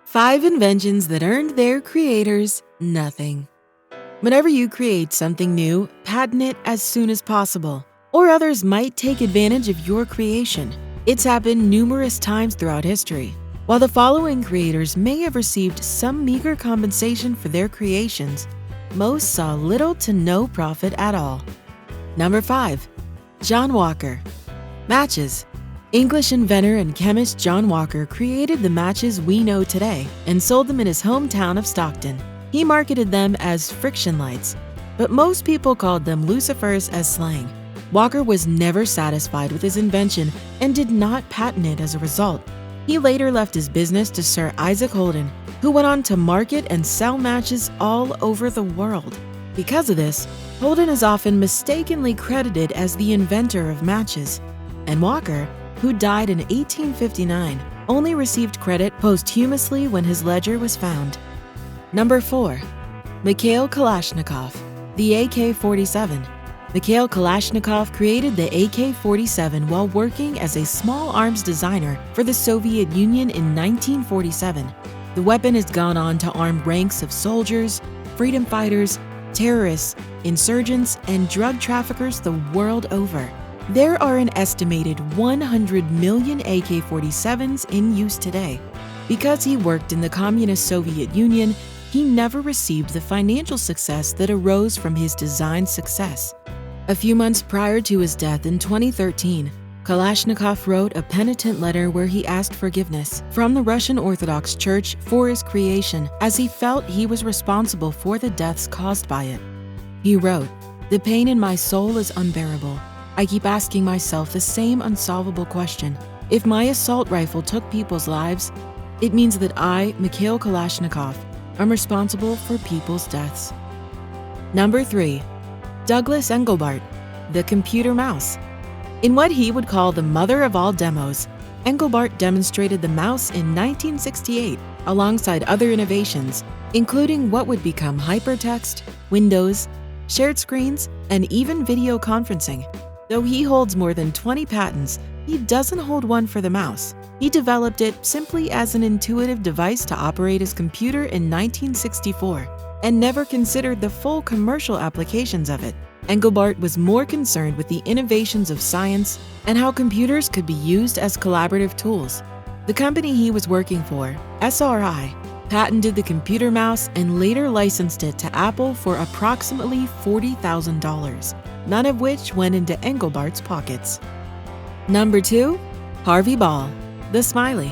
5 inventions that earned their creators nothing. Whenever you create something new, patent it as soon as possible, or others might take advantage of your creation. It's happened numerous times throughout history. While the following creators may have received some meager compensation for their creations, most saw little to no profit at all. Number 5. John Walker. Matches. English inventor and chemist John Walker created the matches we know today and sold them in his hometown of Stockton. He marketed them as friction lights, but most people called them lucifers as slang. Walker was never satisfied with his invention and did not patent it as a result. He later left his business to Sir Isaac Holden, who went on to market and sell matches all over the world. Because of this, Holden is often mistakenly credited as the inventor of matches, and Walker, who died in 1859, only received credit posthumously when his ledger was found. Number 4. Mikhail Kalashnikov, the AK-47. Mikhail Kalashnikov created the AK-47 while working as a small arms designer for the Soviet Union in 1947. The weapon has gone on to arm ranks of soldiers, freedom fighters, terrorists, insurgents, and drug traffickers the world over. There are an estimated 100 million AK-47s in use today. Because he worked in the communist Soviet Union, he never received the financial success that arose from his design success. A few months prior to his death in 2013, Kalashnikov wrote a penitent letter where he asked forgiveness from the Russian Orthodox Church for his creation, as he felt he was responsible for the deaths caused by it. He wrote, "The pain in my soul is unbearable. I keep asking myself the same unsolvable question. If my assault rifle took people's lives, it means that I, Mikhail Kalashnikov, am responsible for people's deaths." Number 3. Douglas Engelbart, the computer mouse. In what he would call the mother of all demos, Engelbart demonstrated the mouse in 1968 alongside other innovations, including what would become hypertext, Windows, shared screens, and even video conferencing. Though he holds more than 20 patents, he doesn't hold one for the mouse. He developed it simply as an intuitive device to operate his computer in 1964 and never considered the full commercial applications of it. Engelbart was more concerned with the innovations of science and how computers could be used as collaborative tools. The company he was working for, SRI, patented the computer mouse and later licensed it to Apple for approximately $40,000, none of which went into Engelbart's pockets. Number 2. Harvey Ball, the smiley.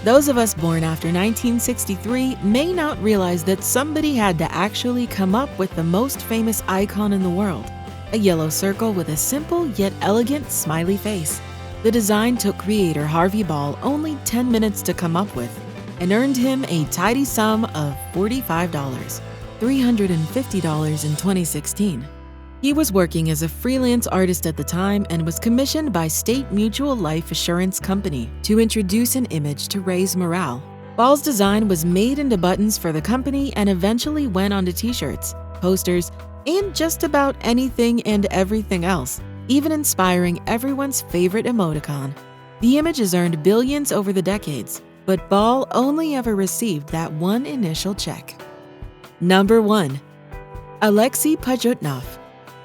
Those of us born after 1963 may not realize that somebody had to actually come up with the most famous icon in the world, a yellow circle with a simple yet elegant smiley face. The design took creator Harvey Ball only 10 minutes to come up with and earned him a tidy sum of $45, $350 in 2016. He was working as a freelance artist at the time and was commissioned by State Mutual Life Assurance Company to introduce an image to raise morale. Ball's design was made into buttons for the company and eventually went onto t-shirts, posters, and just about anything and everything else, even inspiring everyone's favorite emoticon. The image has earned billions over the decades, but Ball only ever received that one initial check. Number 1. Alexei Pajutnov,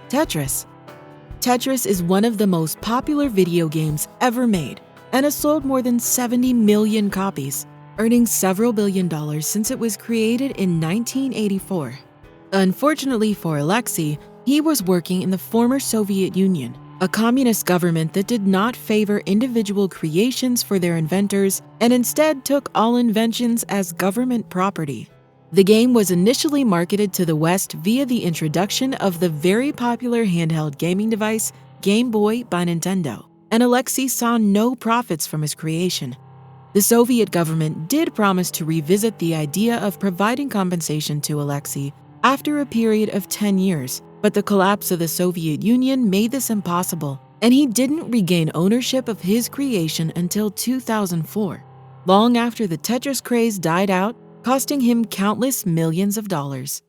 Tetris. Tetris is one of the most popular video games ever made and has sold more than 70 million copies, earning several billion dollars since it was created in 1984. Unfortunately for Alexei, he was working in the former Soviet Union, a communist government that did not favor individual creations for their inventors and instead took all inventions as government property. The game was initially marketed to the West via the introduction of the very popular handheld gaming device Game Boy by Nintendo, and Alexei saw no profits from his creation. The Soviet government did promise to revisit the idea of providing compensation to Alexei after a period of 10 years, but the collapse of the Soviet Union made this impossible, and he didn't regain ownership of his creation until 2004, long after the Tetris craze died out, costing him countless millions of dollars.